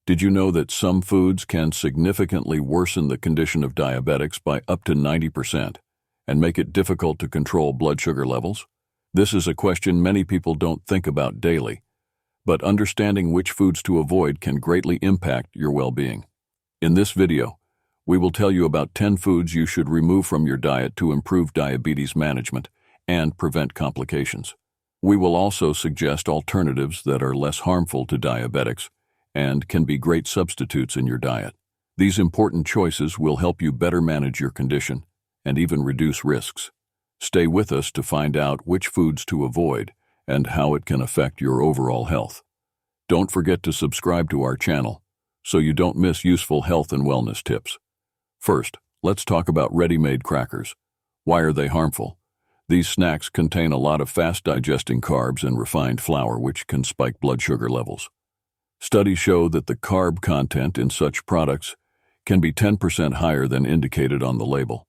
Did you know that some foods can significantly worsen the condition of diabetics by up to 90% and make it difficult to control blood sugar levels? This is a question many people don't think about daily, but understanding which foods to avoid can greatly impact your well-being. In this video, we will tell you about 10 foods you should remove from your diet to improve diabetes management and prevent complications. We will also suggest alternatives that are less harmful to diabetics and can be great substitutes in your diet. These important choices will help you better manage your condition and even reduce risks. Stay with us to find out which foods to avoid and how it can affect your overall health. Don't forget to subscribe to our channel so you don't miss useful health and wellness tips. First, let's talk about ready-made crackers. Why are they harmful? These snacks contain a lot of fast-digesting carbs and refined flour, which can spike blood sugar levels. Studies show that the carb content in such products can be 10% higher than indicated on the label.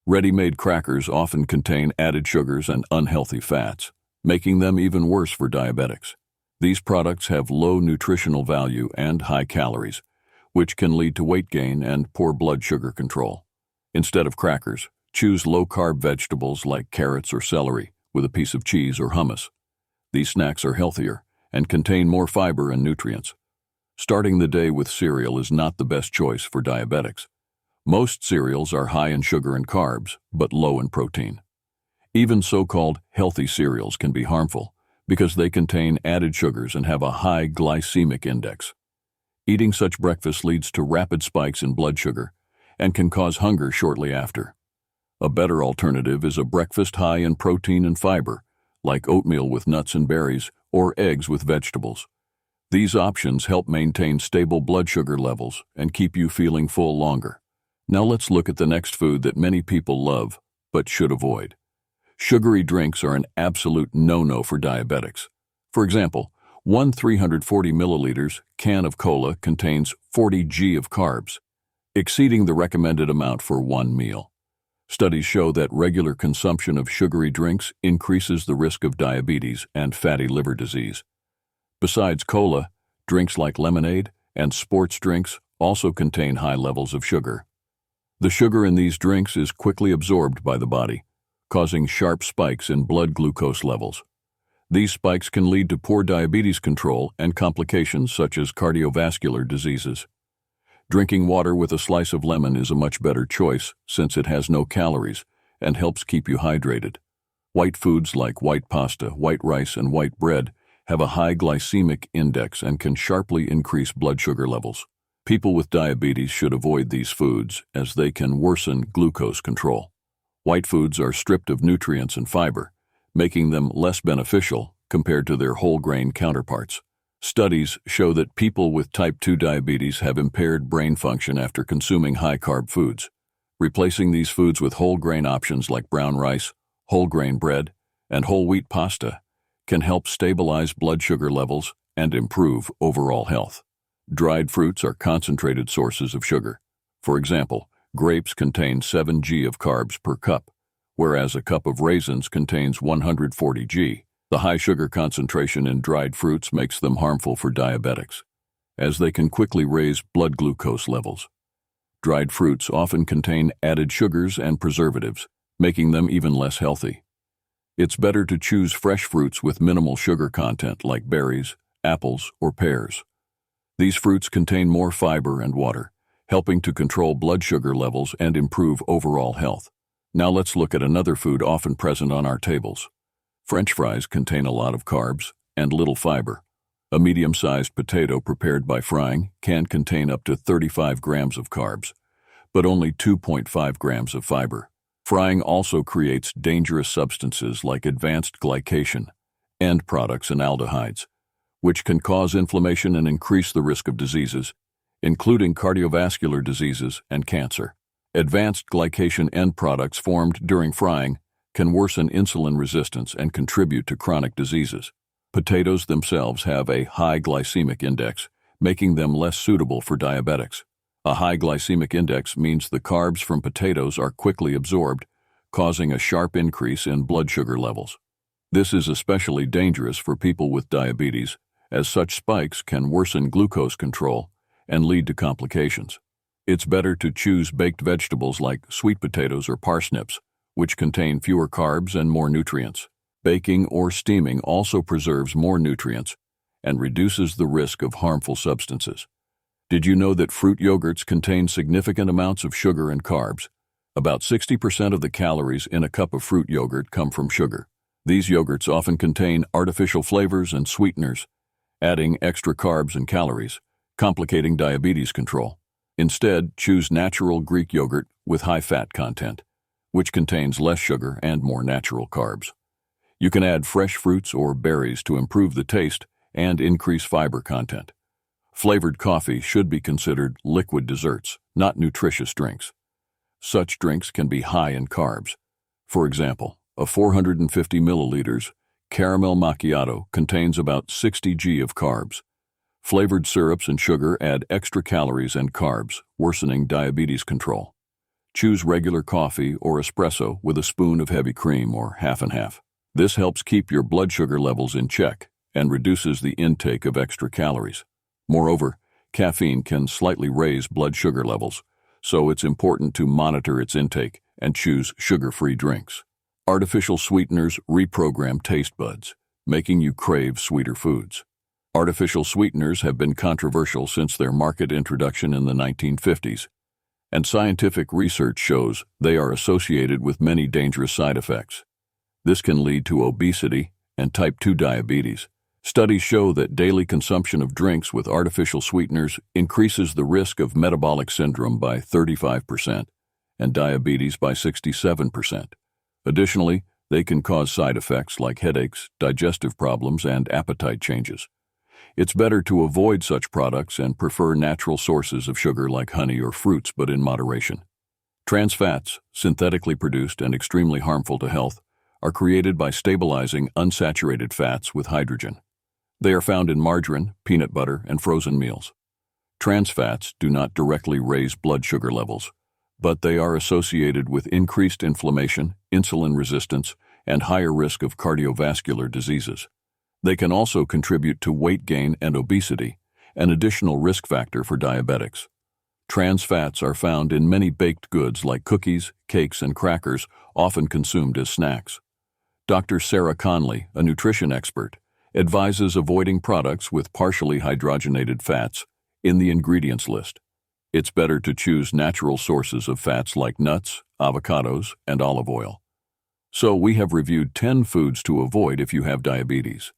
Ready-made crackers often contain added sugars and unhealthy fats, making them even worse for diabetics. These products have low nutritional value and high calories, which can lead to weight gain and poor blood sugar control. Instead of crackers, choose low-carb vegetables like carrots or celery with a piece of cheese or hummus. These snacks are healthier and contain more fiber and nutrients. Starting the day with cereal is not the best choice for diabetics. Most cereals are high in sugar and carbs, but low in protein. Even so-called healthy cereals can be harmful because they contain added sugars and have a high glycemic index. Eating such breakfast leads to rapid spikes in blood sugar and can cause hunger shortly after. A better alternative is a breakfast high in protein and fiber, like oatmeal with nuts and berries or eggs with vegetables. These options help maintain stable blood sugar levels and keep you feeling full longer. Now let's look at the next food that many people love but should avoid. Sugary drinks are an absolute no-no for diabetics. For example, one 340 milliliters can of cola contains 40 g of carbs, exceeding the recommended amount for one meal. Studies show that regular consumption of sugary drinks increases the risk of diabetes and fatty liver disease. Besides cola, drinks like lemonade and sports drinks also contain high levels of sugar. The sugar in these drinks is quickly absorbed by the body, causing sharp spikes in blood glucose levels. These spikes can lead to poor diabetes control and complications such as cardiovascular diseases. Drinking water with a slice of lemon is a much better choice since it has no calories and helps keep you hydrated. White foods like white pasta, white rice, and white bread have a high glycemic index and can sharply increase blood sugar levels. People with diabetes should avoid these foods as they can worsen glucose control. White foods are stripped of nutrients and fiber, making them less beneficial compared to their whole grain counterparts. Studies show that people with type 2 diabetes have impaired brain function after consuming high-carb foods. Replacing these foods with whole grain options like brown rice, whole grain bread, and whole wheat pasta can help stabilize blood sugar levels and improve overall health. Dried fruits are concentrated sources of sugar. For example, grapes contain 7 g of carbs per cup, whereas a cup of raisins contains 140 g. The high sugar concentration in dried fruits makes them harmful for diabetics, as they can quickly raise blood glucose levels. Dried fruits often contain added sugars and preservatives, making them even less healthy. It's better to choose fresh fruits with minimal sugar content like berries, apples, or pears. These fruits contain more fiber and water, helping to control blood sugar levels and improve overall health. Now let's look at another food often present on our tables. French fries contain a lot of carbs and little fiber. A medium-sized potato prepared by frying can contain up to 35 grams of carbs, but only 2.5 grams of fiber. Frying also creates dangerous substances like advanced glycation, end products, and aldehydes, which can cause inflammation and increase the risk of diseases, including cardiovascular diseases and cancer. Advanced glycation end products formed during frying can worsen insulin resistance and contribute to chronic diseases. Potatoes themselves have a high glycemic index, making them less suitable for diabetics. A high glycemic index means the carbs from potatoes are quickly absorbed, causing a sharp increase in blood sugar levels. This is especially dangerous for people with diabetes, as such spikes can worsen glucose control and lead to complications. It's better to choose baked vegetables like sweet potatoes or parsnips, which contain fewer carbs and more nutrients. Baking or steaming also preserves more nutrients and reduces the risk of harmful substances. Did you know that fruit yogurts contain significant amounts of sugar and carbs? About 60% of the calories in a cup of fruit yogurt come from sugar. These yogurts often contain artificial flavors and sweeteners, adding extra carbs and calories, complicating diabetes control. Instead, choose natural Greek yogurt with high fat content, which contains less sugar and more natural carbs. You can add fresh fruits or berries to improve the taste and increase fiber content. Flavored coffee should be considered liquid desserts, not nutritious drinks. Such drinks can be high in carbs. For example, a 450 milliliters caramel macchiato contains about 60 g of carbs. Flavored syrups and sugar add extra calories and carbs, worsening diabetes control. Choose regular coffee or espresso with a spoon of heavy cream or half and half. This helps keep your blood sugar levels in check and reduces the intake of extra calories. Moreover, caffeine can slightly raise blood sugar levels, so it's important to monitor its intake and choose sugar-free drinks. Artificial sweeteners reprogram taste buds, making you crave sweeter foods. Artificial sweeteners have been controversial since their market introduction in the 1950s, and scientific research shows they are associated with many dangerous side effects. This can lead to obesity and type 2 diabetes. Studies show that daily consumption of drinks with artificial sweeteners increases the risk of metabolic syndrome by 35% and diabetes by 67%. Additionally, they can cause side effects like headaches, digestive problems, and appetite changes. It's better to avoid such products and prefer natural sources of sugar like honey or fruits, but in moderation. Trans fats, synthetically produced and extremely harmful to health, are created by stabilizing unsaturated fats with hydrogen. They are found in margarine, peanut butter, and frozen meals. Trans fats do not directly raise blood sugar levels, but they are associated with increased inflammation, insulin resistance, and higher risk of cardiovascular diseases. They can also contribute to weight gain and obesity, an additional risk factor for diabetics. Trans fats are found in many baked goods like cookies, cakes, and crackers, often consumed as snacks. Dr. Sarah Conley, a nutrition expert, advises avoiding products with partially hydrogenated fats in the ingredients list. It's better to choose natural sources of fats like nuts, avocados, and olive oil. So we have reviewed 10 foods to avoid if you have diabetes.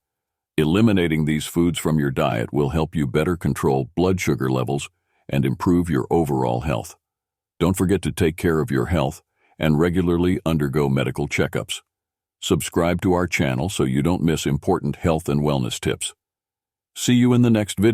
Eliminating these foods from your diet will help you better control blood sugar levels and improve your overall health. Don't forget to take care of your health and regularly undergo medical checkups. Subscribe to our channel so you don't miss important health and wellness tips. See you in the next video.